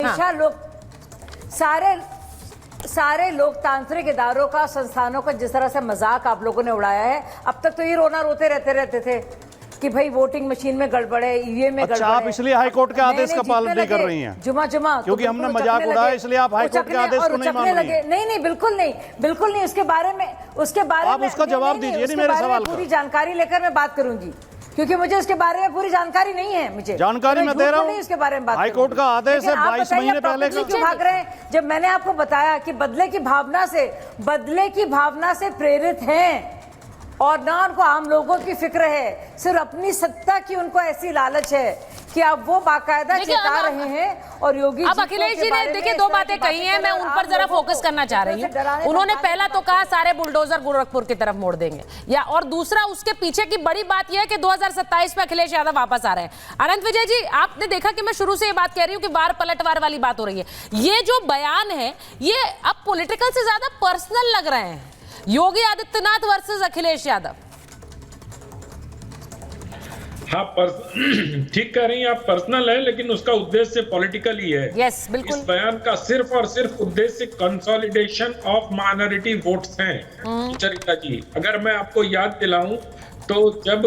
हमेशा लोग सारे लोकतांत्रिक इदारों का, संस्थानों का जिस तरह से मजाक आप लोगों ने उड़ाया है, अब तक तो ये रोते रहते थे कि भाई वोटिंग मशीन में गड़बड़ है, ईवीएम में गड़बड़ है। आप इसलिए हाईकोर्ट के आदेश का पालन नहीं कर रही हैं? जुमा क्योंकि हमने मजाक उड़ाया इसलिए आप हाईकोर्ट के आदेश को नहीं मान रही हैं? नहीं, बिल्कुल नहीं। उसके बारे में आप उसका जवाब दीजिए नहीं मेरे सवाल का। पूरी जानकारी लेकर मैं बात करूंगी, क्योंकि मुझे उसके बारे में पूरी जानकारी नहीं है। मुझे जानकारी मैं दे रहा हूं, उसके बारे में बात हाईकोर्ट का आदेश है 22 महीने पहले का। क्यों भाग रहे हैं? जब मैंने आपको बताया कि बदले की भावना से प्रेरित हैं और ना उनको आम लोगों की फिक्र है, सिर्फ अपनी सत्ता की उनको ऐसी लालच है कि अब वो बाकायदा चेता रहे हैं। और योगी अब अखिलेश जी ने देखिए दो बातें कही हैं, मैं उन पर जरा फोकस करना चाह रही हूँ। उन्होंने पहला तो कहा सारे बुलडोजर गोरखपुर की तरफ मोड़ देंगे, या और दूसरा उसके पीछे की बड़ी बात यह है कि 2027 में अखिलेश यादव वापस आ रहे हैं। अनंत विजय जी, आपने देखा कि मैं शुरू से ये बात कह रही हूँ कि वार पलटवार वाली बात हो रही है। ये जो बयान है ये अब पॉलिटिकल से ज्यादा पर्सनल लग रहे हैं, योगी आदित्यनाथ वर्सेस अखिलेश यादव। हाँ, ठीक कह रही हैं आप, पर्सनल है लेकिन उसका उद्देश्य पॉलिटिकल ही है। यस, बिल्कुल। इस बयान का सिर्फ और सिर्फ उद्देश्य कंसोलिडेशन ऑफ माइनॉरिटी वोट्स हैं। चरिता जी, अगर मैं आपको याद दिलाऊं तो जब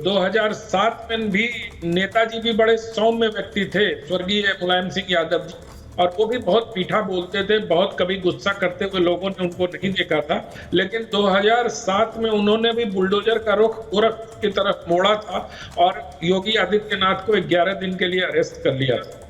2007 में भी नेताजी भी बड़े सौम्य व्यक्ति थे, स्वर्गीय मुलायम सिंह यादव जी, और वो भी बहुत मीठा बोलते थे, बहुत कभी गुस्सा करते हुए लोगों ने उनको नहीं देखा था। लेकिन 2007 में उन्होंने भी बुलडोजर का रुख गोरखपुर की तरफ मोड़ा था और योगी आदित्यनाथ को 11 दिन के लिए अरेस्ट कर लिया था।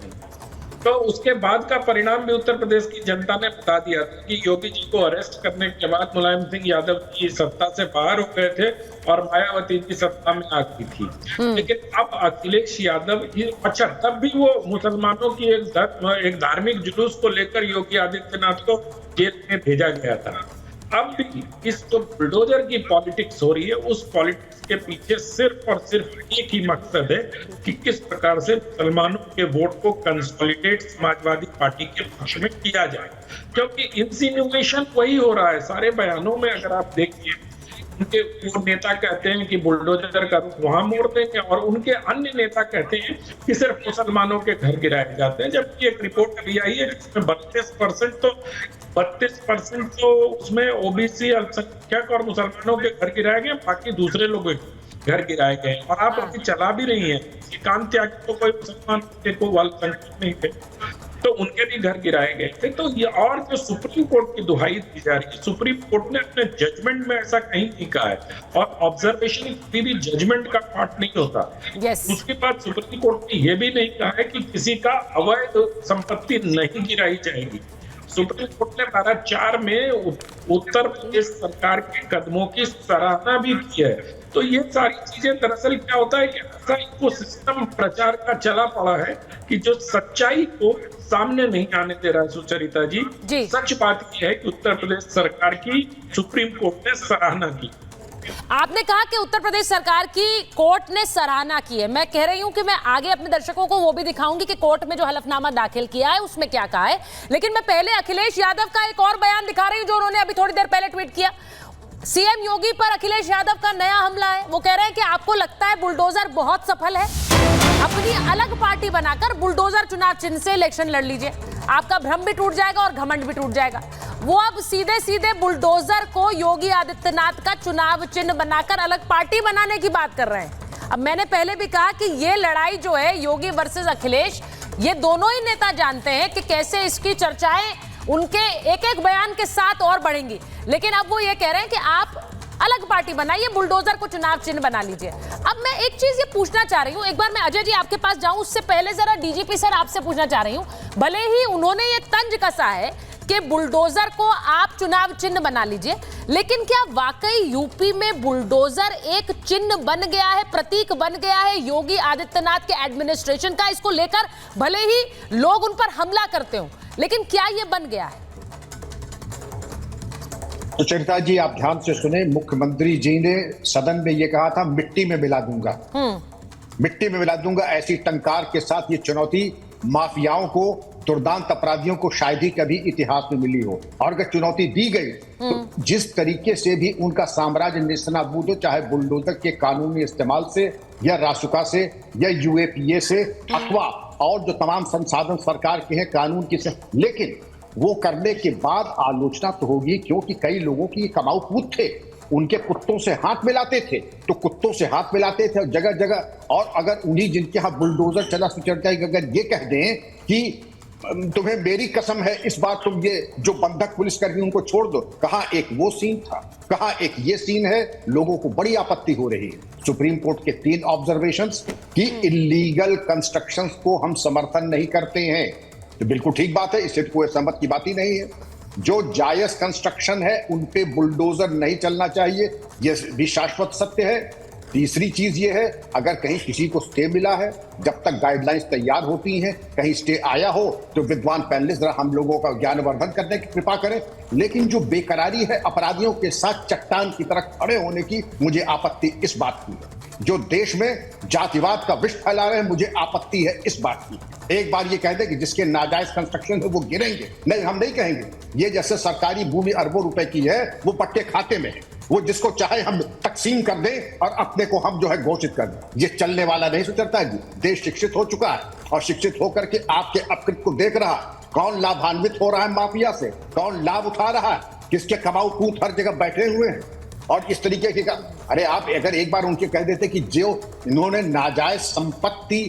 तो उसके बाद का परिणाम भी उत्तर प्रदेश की जनता ने बता दिया था कि योगी जी को अरेस्ट करने के बाद मुलायम सिंह यादव की सत्ता से बाहर हो गए थे और मायावती की सत्ता में आ गई थी। लेकिन अब अखिलेश यादव, अच्छा, तब भी वो मुसलमानों की एक धार्मिक जुलूस को लेकर योगी आदित्यनाथ को जेल में भेजा गया था। अब भी इस जो बुलडोजर की पॉलिटिक्स हो रही है, उस पॉलिटिक्स के पीछे सिर्फ और सिर्फ एक ही मकसद है कि किस प्रकार से मुसलमानों के वोट को कंसोलिडेट समाजवादी पार्टी के पक्ष में किया जाए। क्योंकि इंसिनुएशन वही हो रहा है सारे बयानों में। अगर आप देखिए, उनके वो नेता कहते हैं कि बुलडोजर का रुख वहां मोड़ देंगे और उनके अन्य नेता कहते हैं कि सिर्फ मुसलमानों के घर गिराए जाते हैं। जबकि एक रिपोर्ट अभी आई है जिसमें 32% तो उसमें ओबीसी, अल्पसंख्यक और मुसलमानों के घर गिराए गए, बाकी दूसरे लोगों के घर गिराए गए। और आप अभी चला भी रही हैं कि कान त्यागी तो कोई मुसलमान थे, कोई अल्पसंख्यक नहीं थे, तो उनके भी घर गिराए गए थे। तो ये, और जो सुप्रीम कोर्ट की दुहाई दी जा रही है, सुप्रीम कोर्ट ने अपने जजमेंट में ऐसा कहीं नहीं कहा है, और ऑब्जर्वेशन कभी भी जजमेंट का पार्ट नहीं होता। उसके बाद सुप्रीम कोर्ट ने यह भी नहीं कहा है कि किसी का अवैध संपत्ति नहीं गिराई जाएगी। सुप्रीम कोर्ट ने 12/4 में उत्तर प्रदेश सरकार के कदमों की सराहना भी की है। तो ये सारी चीजें, दरअसल क्या होता है कि ऐसा इको सिस्टम प्रचार का चला पड़ा है कि जो सच्चाई को सामने नहीं आने दे रहा है। सुचरिता जी, सच बात यह है कि उत्तर प्रदेश सरकार की सुप्रीम कोर्ट ने सराहना की। आपने कहा कि उत्तर प्रदेश सरकार की कोर्ट ने सराहना की है। मैं कह रही हूं कि मैं आगे अपने दर्शकों को वो भी दिखाऊंगी कि कोर्ट में जो हलफनामा दाखिल किया है उसमें क्या कहा है। लेकिन मैं पहले अखिलेश यादव का एक और बयान दिखा रही हूं जो उन्होंने अभी थोड़ी देर पहले ट्वीट किया। सीएम योगी पर अखिलेश यादव का नया हमला है। वो कह रहे हैं कि आपको लगता है बुलडोजर बहुत सफल है, अपनी अलग पार्टी बनाकर बुलडोजर चुनाव चिन्ह से इलेक्शन लड़ लीजिए, आपका भ्रम भी टूट जाएगा और घमंड भी टूट जाएगा। वो अब सीधे सीधे बुलडोजर को योगी आदित्यनाथ का चुनाव चिन्ह बनाकर अलग पार्टी बनाने की बात कर रहे हैं। अब मैंने पहले भी कहा कि ये लड़ाई जो है योगी वर्सेस अखिलेश, ये दोनों ही नेता जानते हैं कि कैसे इसकी चर्चाएं उनके एक एक बयान के साथ और बढ़ेंगी। लेकिन अब वो ये कह रहे हैं कि आप अलग पार्टी बनाइए, बुलडोजर को चुनाव चिन्ह बना लीजिए। अब मैं एक चीज ये पूछना चाह रही हूं, एक बार मैं अजय जी आपके पास जाऊं उससे पहले जरा डीजीपी सर आपसे पूछना चाह रही हूं। भले ही उन्होंने ये तंज कसा है कि बुलडोजर को आप चुनाव चिन्ह बना लीजिए, लेकिन क्या वाकई यूपी में बुलडोजर एक चिन्ह बन गया है, प्रतीक बन गया है योगी आदित्यनाथ के एडमिनिस्ट्रेशन का? इसको लेकर भले ही लोग उन पर हमला करते हो, लेकिन क्या ये बन गया है? तो चरिता जी, आप ध्यान से सुने, मुख्यमंत्री जी ने सदन में ये कहा था मिट्टी में मिला दूंगा, मिट्टी में मिला दूंगा। ऐसी टंकार के साथ ये चुनौती माफियाओं को, दुर्दांत अपराधियों को शायद ही कभी इतिहास में मिली हो। और अगर चुनौती दी गई तो जिस तरीके से भी उनका साम्राज्य नेस्तनाबूद हो, चाहे बुलडोजर के कानूनी इस्तेमाल से या रासुका से या यूएपीए से, अथवा और जो तमाम संसाधन सरकार के हैं कानून की से, लेकिन वो करने के बाद आलोचना तो होगी, क्योंकि कई लोगों की कमाऊ पूत थे, उनके कुत्तों से हाथ मिलाते थे, तो कुत्तों से हाथ मिलाते थे जगह जगह। और अगर उन्हीं जिनके यहाँ बुलडोजर चला अगर ये कह दें कि तुम्हें मेरी कसम है इस बार तुम ये जो बंधक पुलिसकर्मी उनको छोड़ दो, कहाँ एक वो सीन था, कहाँ एक ये सीन है, लोगों को बड़ी आपत्ति हो रही है। सुप्रीम कोर्ट के 3 ऑब्जर्वेशंस कि इलीगल कंस्ट्रक्शंस को हम समर्थन नहीं करते हैं, तो बिल्कुल ठीक बात है, इससे कोई सहमत की बात ही नहीं है। जो जायज कंस्ट्रक्शन है उन पे बुलडोजर नहीं चलना चाहिए, यह भी शाश्वत सत्य है। तीसरी चीज ये है, अगर कहीं किसी को स्टे मिला है, जब तक गाइडलाइंस तैयार होती हैं, कहीं स्टे आया हो तो विद्वान पैनलिस्ट जरा हम लोगों का ज्ञानवर्धन करने की कृपा करें। लेकिन जो बेकरारी है अपराधियों के साथ चट्टान की तरह खड़े होने की, मुझे आपत्ति इस बात की है। जो देश में जातिवाद का विष फैला रहे हैं, मुझे आपत्ति है इस बात की। एक बार ये कह दे कि जिसके नाजायज कंस्ट्रक्शन है वो गिरेंगे, नहीं, हम नहीं कहेंगे। ये जैसे सरकारी भूमि अरबों रुपए की है, वो पट्टे खाते में है, वो जिसको चाहे हम तकसीम कर दें और अपने को हम जो है घोषित कर दें। ये चलने वाला नहीं सोचता है। देश शिक्षित हो चुका है और शिक्षित होकर के आपके अपकृत को देख रहा है। कौन लाभान्वित हो रहा है माफिया से, कौन लाभ उठा रहा है, किसके कमाऊ पूत हर जगह बैठे हुए हैं। और इस तरीके की अरे आप अगर एक बार उनके कह देते कि जो इन्होंने नाजायज संपत्ति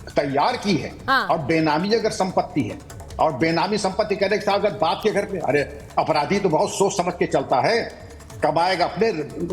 तैयार की है, हाँ। और बेनामी अगर संपत्ति है, और बेनामी संपत्ति कहने के साथ अगर बाप के घर पे, अरे अपराधी तो बहुत सोच समझ के चलता है, कमाएगा अपने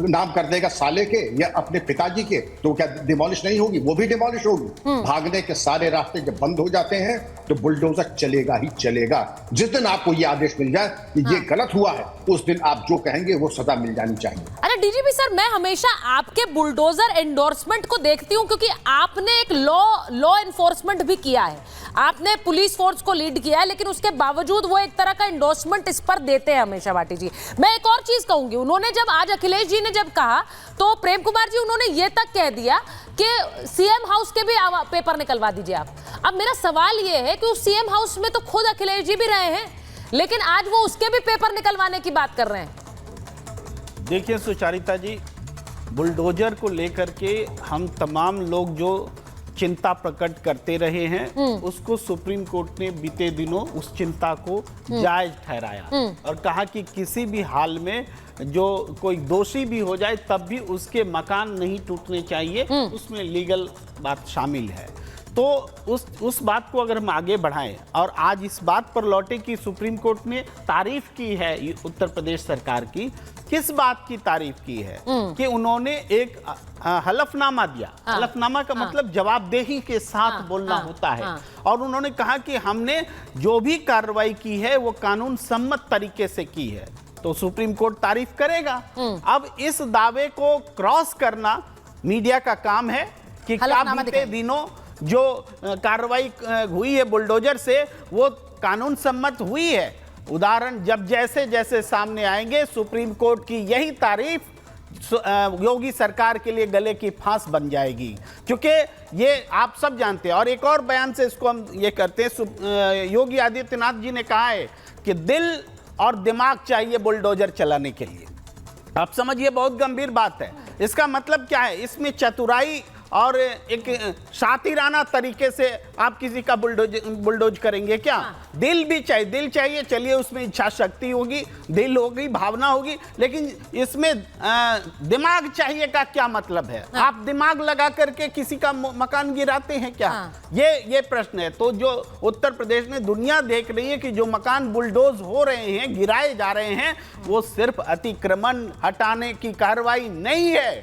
नाम कर देगा साले के या अपने पिताजी के, तो क्या डिमोलिश नहीं होगी? वो भी डिमोलिश होगी। भागने के सारे रास्ते जब बंद हो जाते हैं तो बुलडोजर चलेगा ही चलेगा। जिस दिन आपको ये आदेश मिल जाए कि ये गलत हुआ है, उस दिन आप जो कहेंगे वो सजा मिल जानी चाहिए। अरे डीजीपी सर, मैं हमेशा आपके बुलडोजर एंडोर्समेंट को देखती हूं, क्योंकि आपने एक लॉ एनफोर्समेंट भी किया है, आपने पुलिस फोर्स को लीड किया है, लेकिन उसके बावजूद वो एक तरह का एंडोर्समेंट इस पर देते हैं हमेशा। भाटी जी, मैं एक और चीज कहूंगी, उन्होंने जब आज अखिलेश जी ने जब कहा तो प्रेम कुमार जी उन्होंने ये तक कह दिया कि सीएम हाउस के भी पेपर निकलवा दीजिए आप। अब मेरा सवाल ये है कि उस सीएम हाउस में तो खुद अखिलेश जी भी रहे हैं, लेकिन आज वो उसके भी पेपर निकलवाने की बात कर रहे हैं। देखिए सुचारिता जी, बुलडोजर को लेकर के हम तमाम लोग जो चिंता प्रकट करते रहे हैं, उसको सुप्रीम कोर्ट ने बीते दिनों उस चिंता को जायज ठहराया और कहा कि किसी भी हाल में जो कोई दोषी भी हो जाए तब भी उसके मकान नहीं टूटने चाहिए, उसमें लीगल बात शामिल है। तो उस बात को अगर हम आगे बढ़ाएं और आज इस बात पर लौटे कि सुप्रीम कोर्ट ने तारीफ की है उत्तर प्रदेश सरकार की, किस बात की तारीफ की है कि उन्होंने एक हलफनामा दिया। हलफनामा का मतलब जवाबदेही के साथ बोलना होता है, और उन्होंने कहा कि हमने जो भी कार्रवाई की है वो कानून सम्मत तरीके से की है, तो सुप्रीम कोर्ट तारीफ करेगा। अब इस दावे को क्रॉस करना मीडिया का काम है कि क्या बीते दिनों जो कार्रवाई हुई है बुलडोजर से वो कानून सम्मत हुई है। उदाहरण जब जैसे जैसे सामने आएंगे, सुप्रीम कोर्ट की यही तारीफ योगी सरकार के लिए गले की फांस बन जाएगी, क्योंकि ये आप सब जानते हैं। और एक और बयान से इसको हम ये करते हैं, योगी आदित्यनाथ जी ने कहा है कि दिल और दिमाग चाहिए बुलडोजर चलाने के लिए। आप समझिए, बहुत गंभीर बात है। इसका मतलब क्या है? इसमें चतुराई और एक शातिराना तरीके से आप किसी का बुलडोज करेंगे क्या? दिल भी चाहिए, दिल चाहिए, चलिए उसमें इच्छा शक्ति होगी, दिल होगी, भावना होगी, लेकिन इसमें दिमाग चाहिए का क्या मतलब है? आप दिमाग लगा करके किसी का मकान गिराते हैं क्या? ये प्रश्न है। तो जो उत्तर प्रदेश में दुनिया देख रही है कि जो मकान बुलडोज हो रहे हैं, गिराए जा रहे हैं, वो सिर्फ अतिक्रमण हटाने की कार्रवाई नहीं है,